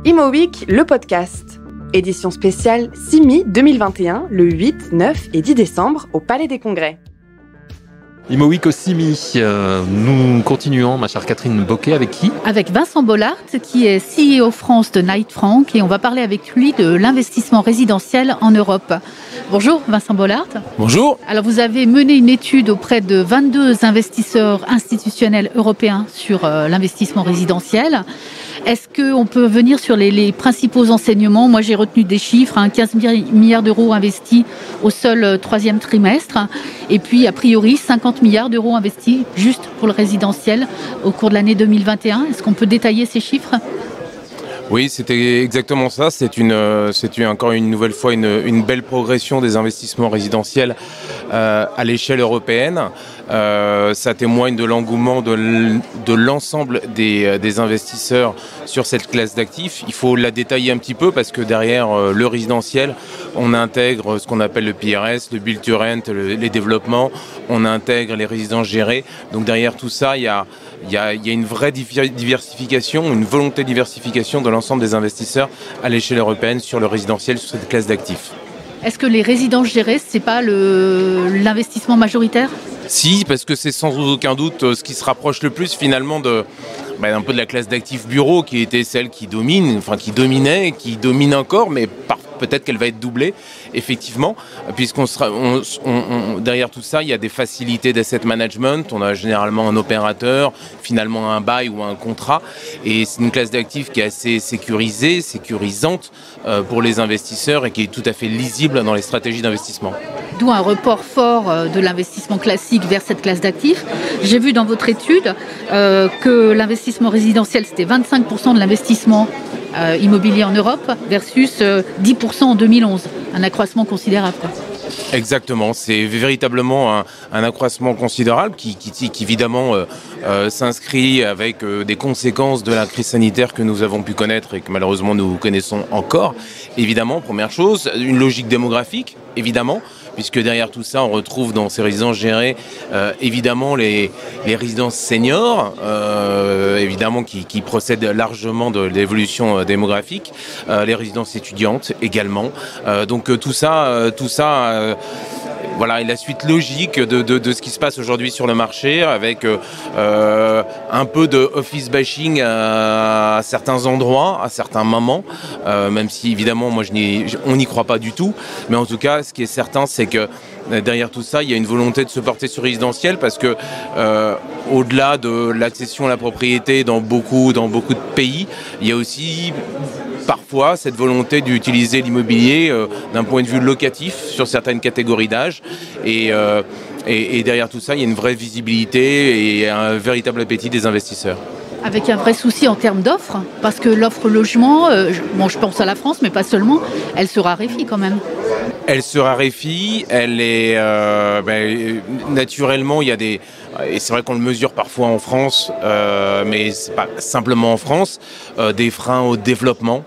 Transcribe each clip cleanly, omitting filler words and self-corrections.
Imo Week, le podcast. Édition spéciale CIMI 2021, le 8, 9 et 10 décembre au Palais des Congrès. Imo Week au CIMI, nous continuons, ma chère Catherine Bocquet, avec qui ? Avec Vincent Bollard, qui est CEO France de Knight Frank, et on va parler avec lui de l'investissement résidentiel en Europe. Bonjour Vincent Bollard. Bonjour. Alors vous avez mené une étude auprès de 22 investisseurs institutionnels européens sur l'investissement résidentiel. Est-ce qu'on peut venir sur les principaux enseignements ? Moi, j'ai retenu des chiffres, 15 milliards d'euros investis au seul troisième trimestre. Et puis, a priori, 50 milliards d'euros investis juste pour le résidentiel au cours de l'année 2021. Est-ce qu'on peut détailler ces chiffres ? Oui, c'était exactement ça. C'est encore une nouvelle fois une belle progression des investissements résidentiels à l'échelle européenne. Ça témoigne de l'engouement de l'ensemble des investisseurs sur cette classe d'actifs. Il faut la détailler un petit peu parce que derrière le résidentiel, on intègre ce qu'on appelle le PRS, le Build to Rent, les développements, on intègre les résidences gérées. Donc derrière tout ça, il y a une vraie diversification, une volonté de diversification de l'ensemble des investisseurs à l'échelle européenne sur le résidentiel, sur cette classe d'actifs. Est-ce que les résidences gérées, c'est pas l'investissement majoritaire ? Si, parce que c'est sans aucun doute ce qui se rapproche le plus finalement un peu de la classe d'actifs bureaux qui était celle qui dominait, qui domine encore, mais peut-être qu'elle va être doublée, effectivement, puisqu'on derrière tout ça, il y a des facilités d'asset management. On a généralement un opérateur, finalement un bail ou un contrat, et c'est une classe d'actifs qui est assez sécurisante pour les investisseurs et qui est tout à fait lisible dans les stratégies d'investissement. D'où un report fort de l'investissement classique vers cette classe d'actifs. J'ai vu dans votre étude que l'investissement résidentiel, c'était 25% de l'investissement immobilier en Europe versus 10% en 2011. Un accroissement considérable. Exactement, c'est véritablement un accroissement considérable qui évidemment s'inscrit avec des conséquences de la crise sanitaire que nous avons pu connaître et que malheureusement nous connaissons encore. Évidemment, première chose, une logique démographique, évidemment, puisque derrière tout ça, on retrouve dans ces résidences gérées, évidemment, les résidences seniors, évidemment, qui procèdent largement de l'évolution démographique, les résidences étudiantes également. Donc tout ça, voilà, et la suite logique de ce qui se passe aujourd'hui sur le marché, avec un peu de office bashing à certains endroits, à certains moments, même si évidemment moi on n'y croit pas du tout, mais en tout cas ce qui est certain c'est que derrière tout ça il y a une volonté de se porter sur résidentiel parce que au-delà de l'accession à la propriété dans beaucoup de pays, il y a aussi parfois cette volonté d'utiliser l'immobilier d'un point de vue locatif sur certaines catégories d'âge et derrière tout ça il y a une vraie visibilité et un véritable appétit des investisseurs. Avec un vrai souci en termes d'offres, parce que l'offre logement, je pense à la France, mais pas seulement, elle se raréfie quand même. Elle se raréfie, elle est naturellement il y a des, et c'est vrai qu'on le mesure parfois en France, mais c'est pas simplement en France, des freins au développement.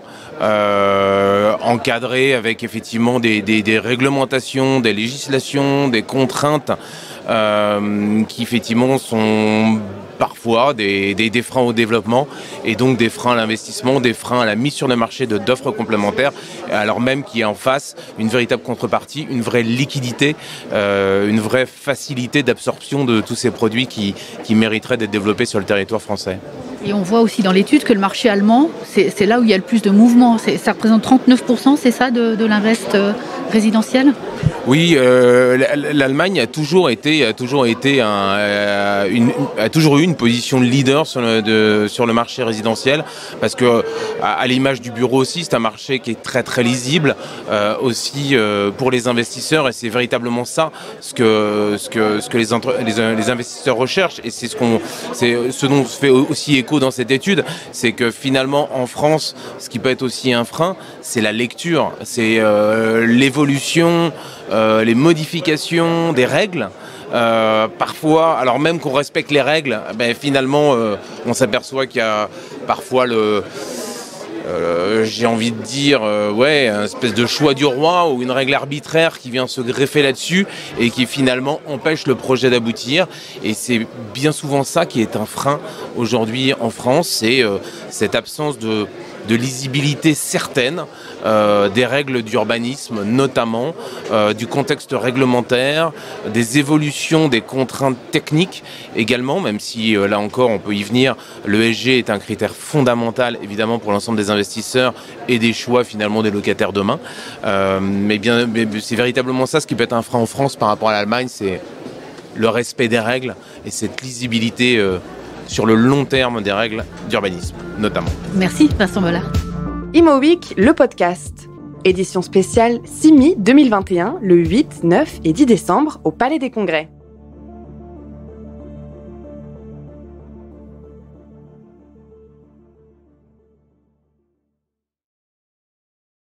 Encadrés avec effectivement des réglementations, des législations, des contraintes qui effectivement sont parfois des freins au développement et donc des freins à l'investissement, des freins à la mise sur le marché d'offres complémentaires, alors même qu'il y a en face une véritable contrepartie, une vraie liquidité, une vraie facilité d'absorption de tous ces produits qui mériteraient d'être développés sur le territoire français. Et on voit aussi dans l'étude que le marché allemand, c'est là où il y a le plus de mouvements. Ça représente 39%, c'est ça, de l'invest résidentiel ? Oui, l'Allemagne a toujours eu une position de leader sur le marché résidentiel, parce que à l'image du bureau aussi, c'est un marché qui est très très lisible aussi pour les investisseurs, et c'est véritablement ça ce que les investisseurs recherchent, et c'est ce dont se fait aussi écho dans cette étude, c'est que finalement en France, ce qui peut être aussi un frein, c'est la lecture, c'est l'évolution, les modifications des règles. Parfois, alors même qu'on respecte les règles, finalement on s'aperçoit qu'il y a parfois j'ai envie de dire, une espèce de choix du roi ou une règle arbitraire qui vient se greffer là-dessus et qui finalement empêche le projet d'aboutir. Et c'est bien souvent ça qui est un frein aujourd'hui en France, c'est cette absence de de lisibilité certaine des règles d'urbanisme, notamment du contexte réglementaire, des évolutions des contraintes techniques également, même si là encore on peut y venir, l'ESG est un critère fondamental évidemment pour l'ensemble des investisseurs et des choix finalement des locataires demain. Mais c'est véritablement ça ce qui peut être un frein en France par rapport à l'Allemagne, c'est le respect des règles et cette lisibilité sur le long terme des règles d'urbanisme, notamment. Merci Vincent Bollard. Imo Week, le podcast. Édition spéciale CIMI 2021, le 8, 9 et 10 décembre au Palais des Congrès.